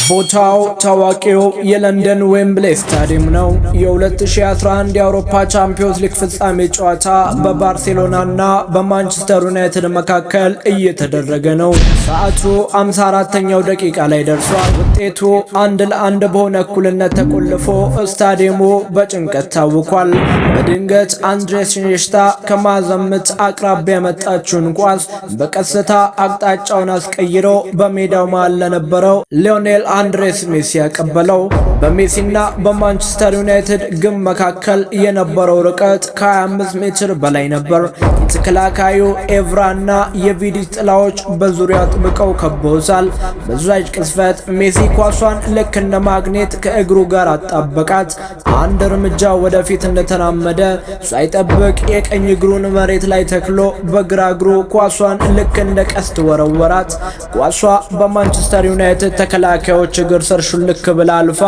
ቦታው ታዋቂው የለንደን ዌምብሌ ስታዲየም ነው። የ2011 የአውሮፓ ቻምፒዮንስ ሊግ ፍጻሜ ጨዋታ በባርሴሎናና በማንቸስተር ዩናይትድ መካከል እየተደረገ ነው። ሰዓቱ 54ኛው ደቂቃ ላይ ደርሷል። ውጤቱ 1-1 በሆነ እኩልነት ተቆልፎ ስታዲየሙ በጭንቀት ታውኳል። በድንገት አንድሬስ ኢኒየስታ ከማዕዘን ምት አቅራቢያ የመጣችውን ኳስ በቀስታ አቅጣጫውን አስቀይሮ በሜዳው መሃል ለነበረው ሊዮኔል አንድሬስ ሜሲ ያቀበለው። በሜሲና በማንቸስተር ዩናይትድ ግብ መካከል የነበረው ርቀት ከ25 ሜትር በላይ ነበር። የተከላካዩ ኤቭራና የቪዲች ጥላዎች በዙሪያው አጥብቀው ከበውታል። በዛች ቅጽበት ሜሲ ኳሷን ልክ እንደ ማግኔት ከእግሩ ጋር አጣበቃት። አንድ እርምጃ ወደፊት እንደተራመደ ሳይጠብቅ የቀኝ እግሩን መሬት ላይ ተክሎ በግራ እግሩ ኳሷን ልክ እንደ ቀስት ወረወራት። ኳሷ በማንቸስተር ዩናይትድ ተከላካዮች እግር ስር ሹልክ ብላ አልፋ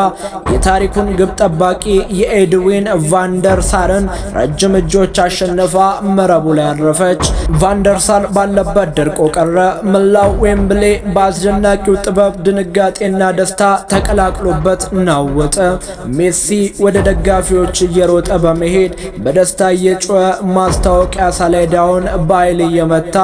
የታሪኩን ግብ ጠባቂ የኤድዊን ቫንደር ሳርን ረጅም እጆች አሸንፋ መረቡ ላይ አረፈች። ቫንደር ሳር ባለበት ደርቆ ቀረ። መላው ዌምብሌ በአስደናቂው ጥበብ ድንጋጤና ደስታ ተቀላቅሎበት ናወጠ። ሜሲ ወደ ደጋፊዎች እየሮጠ በመሄድ በደስታ እየጮኸ ማስታወቂያ ሰሌዳውን በኃይል እየመታ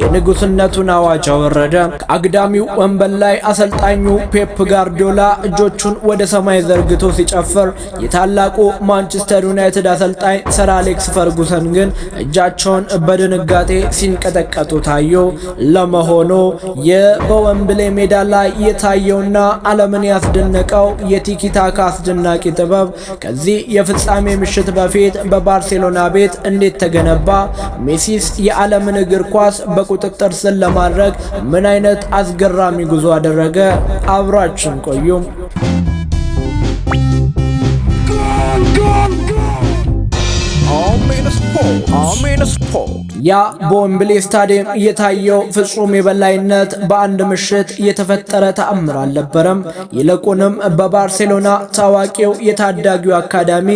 የንጉስነቱን አዋጅ አወረደ። ከአግዳሚው ወንበር ላይ አሰልጣኙ ፔፕ ጋርዲዮላ እጆቹን ወደ ሰማይ ዘርግቶ ሲጨፍር፣ የታላቁ ማንቸስተር ዩናይትድ አሰልጣኝ ሰር አሌክስ ፈርጉሰን ግን እጃቸውን በድንጋጤ ሲንቀጠቀጡ ታዩ። ለመሆኑ በዌምብሌ ሜዳ ላይ የታየውና ዓለምን ያስደነቀው የቲኪታካ አስደናቂ ጥበብ ከዚህ የፍጻሜ ምሽት በፊት በባርሴሎና ቤት እንዴት ተገነባ? ሜሲስ የዓለምን እግር ኳስ በቁጥጥር ስር ለማድረግ ምን አይነት አስገራሚ ጉዞ አደረገ? አብራችን ቆዩም። ያ በዌምብሌ ስታዲየም የታየው ፍጹም የበላይነት በአንድ ምሽት የተፈጠረ ተአምር አልነበረም። ይልቁንም በባርሴሎና ታዋቂው የታዳጊው አካዳሚ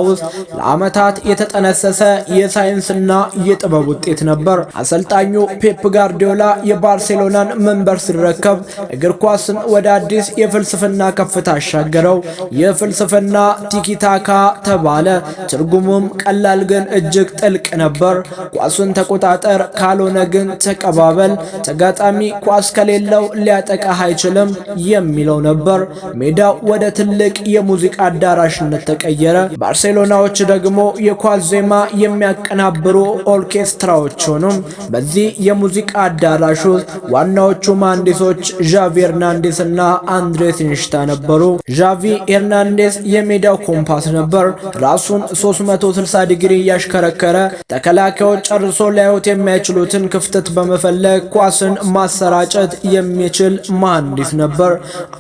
ውስጥ ለዓመታት የተጠነሰሰ የሳይንስና የጥበብ ውጤት ነበር። አሰልጣኙ ፔፕ ጋርዲዮላ የባርሴሎናን መንበር ሲረከብ እግር ኳስን ወደ አዲስ የፍልስፍና ከፍታ አሻገረው። የፍልስፍና ቲኪታካ ተባለ። ትርጉሙም ቀላል ግን እጅግ ጥልቅ ነበር። ኳሱን ተቆጣጠር፣ ካልሆነ ግን ተቀባበል፣ ተጋጣሚ ኳስ ከሌለው ሊያጠቃህ አይችልም የሚለው ነበር። ሜዳው ወደ ትልቅ የሙዚቃ አዳራሽነት ተቀየረ። ባርሴሎናዎች ደግሞ የኳስ ዜማ የሚያቀናብሩ ኦርኬስትራዎች ሆኑም። በዚህ የሙዚቃ አዳራሽ ውስጥ ዋናዎቹ መሐንዲሶች ዣቪ ኤርናንዴስ እና አንድሬስ ኢኒየስታ ነበሩ። ዣቪ ኤርናንዴስ የሜዳው ኮምፓስ ነበር። ራሱን 360 ዲግሪ እያሽከረከረ ተከላካዮች ጨርሶ ሊያዩት የማይችሉትን ክፍተት በመፈለግ ኳስን ማሰራጨት የሚችል መሐንዲስ ነበር።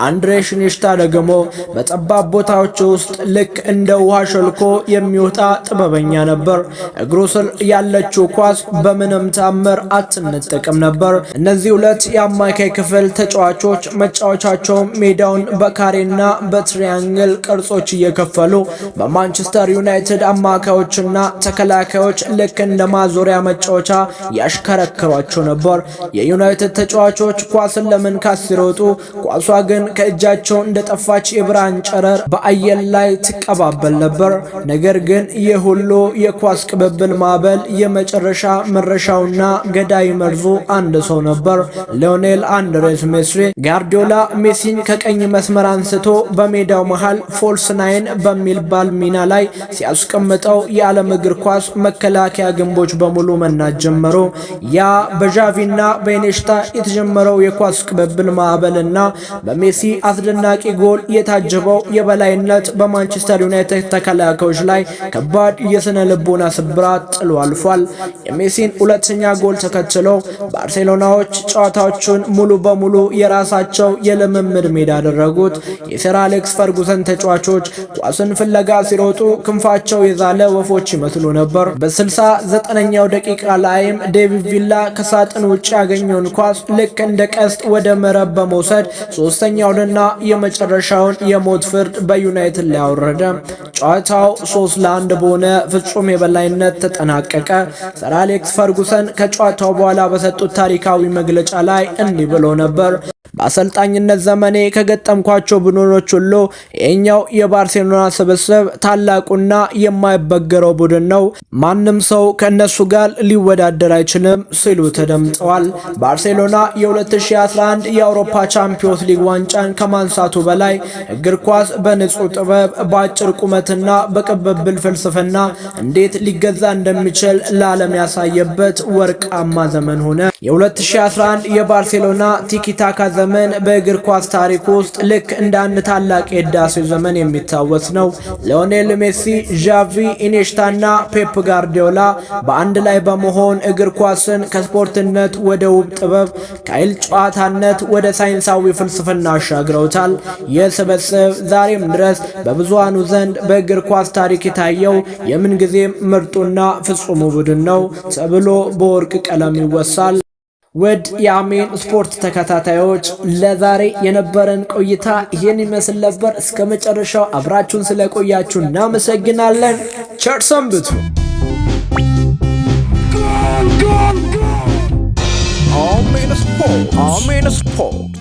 አንድሬስ ኢኒየስታ ደግሞ በጠባብ ቦታዎች ውስጥ ልክ እንደ ውሃ ሾልኮ የሚወጣ ጥበበኛ ነበር። እግሩ ስር ያለችው ኳስ በምንም ታምር አትነጠቅም ነበር። እነዚህ ሁለት የአማካይ ክፍል ተጫዋቾች መጫወቻቸው ሜዳውን በካሬና በትሪያንግል ቅርጾች እየከፈሉ በማንቸስተር ዩናይትድ አማካዮችና ተከላካዮች ልክ እንደ ማዞሪያ መጫወቻ ያሽከረክሯቸው ነበር። የዩናይትድ ተጫዋቾች ኳስን ለመንካት ሲሮጡ ኳሷ ግን ከእጃቸው እንደጠፋች የብርሃን ጨረር በአየር ላይ ትቀባበል ነበር። ነገር ግን የሁሉ የኳስ ቅብብል ማዕበል የመጨረሻ መረሻውና ገዳይ መርዙ አንድ ሰው ነበር፣ ሊዮኔል አንድሬስ ሜሲ። ጋርዲዮላ ሜሲን ከቀኝ መስመር አንስቶ በሜዳው መሃል ፎልስ ናይን በሚባል ሚና ላይ ሲያስቀምጠው የዓለም እግር ኳስ መከላከያ ግንቦች በሙሉ መናት ጀመሩ። ያ በዣቪና በኢኒየስታ የተጀመረው የኳስ ቅብብል ማዕበልና በሜሲ አስደናቂ ጎል የታጀበው የበላይነት በማንቸስተር ዩናይትድ ተከላካዮች ላይ ከባድ የስነ ልቦና ስብራት ጥሎ አልፏል። የሜሲን ሁለተኛ ጎል ተከትሎ ባርሴሎናዎች ጨዋታዎቹን ሙሉ በሙሉ የራሳቸው የልምምድ ሜዳ አደረጉት። የሰር አሌክስ ፈርጉሰን ተጫዋቾች ኳስን ፍለጋ ሲሮጡ ክንፋቸው የዛለ ወፎች ይመስሉ ነበር። በ69ኛው ደቂቃ ላይም ዴቪድ ቪላ ከሳጥን ውጭ ያገኘውን ኳስ ልክ እንደ ቀስት ወደ መረብ በመውሰድ ሶስተኛውንና የመጨረሻውን የሞት ፍርድ በዩናይትድ ላይ አወረደ። ጨዋታው 3-1 በሆነ ፍጹም የበላይነት ተጠናቀቀ። ሰር አሌክስ ፈርጉሰን ከጨዋታው በኋላ በሰጡት ታሪካዊ መግለጫ ላይ እንዲህ ብሎ ነበር። በአሰልጣኝነት ዘመኔ ከገጠምኳቸው ቡድኖች ሁሉ የኛው የባርሴሎና ስብስብ ታላቁና የማይበገረው ቡድን ነው። ማንም ሰው ከነሱ ጋር ሊወዳደር አይችልም ሲሉ ተደምጠዋል። ባርሴሎና የ2011 የአውሮፓ ቻምፒዮንስ ሊግ ዋንጫን ከማንሳቱ በላይ እግር ኳስ በንጹህ ጥበብ፣ በአጭር ቁመትና በቅብብል ፍልስፍና እንዴት ሊገዛ እንደሚችል ለዓለም ያሳየበት ወርቃማ ዘመን ሆነ። የ2011 የባርሴሎና ቲኪታካ ዘመን በእግር ኳስ ታሪክ ውስጥ ልክ እንደ አንድ ታላቅ የህዳሴ ዘመን የሚታወስ ነው። ሊዮኔል ሜሲ፣ ዣቪ፣ ኢኔሽታና ፔፕ ጋርዲዮላ በአንድ ላይ በመሆን እግር ኳስን ከስፖርትነት ወደ ውብ ጥበብ፣ ከኃይል ጨዋታነት ወደ ሳይንሳዊ ፍልስፍና አሻግረውታል። ይህ ስብስብ ዛሬም ድረስ በብዙሃኑ ዘንድ በእግር ኳስ ታሪክ የታየው የምንጊዜም ምርጡና ፍጹሙ ቡድን ነው ተብሎ በወርቅ ቀለም ይወሳል። ውድ የአሜን ስፖርት ተከታታዮች ለዛሬ የነበረን ቆይታ ይህን ይመስል ነበር። እስከ መጨረሻው አብራችሁን ስለቆያችሁ እናመሰግናለን። ቸር ሰንብቱ። አሜን ስፖርት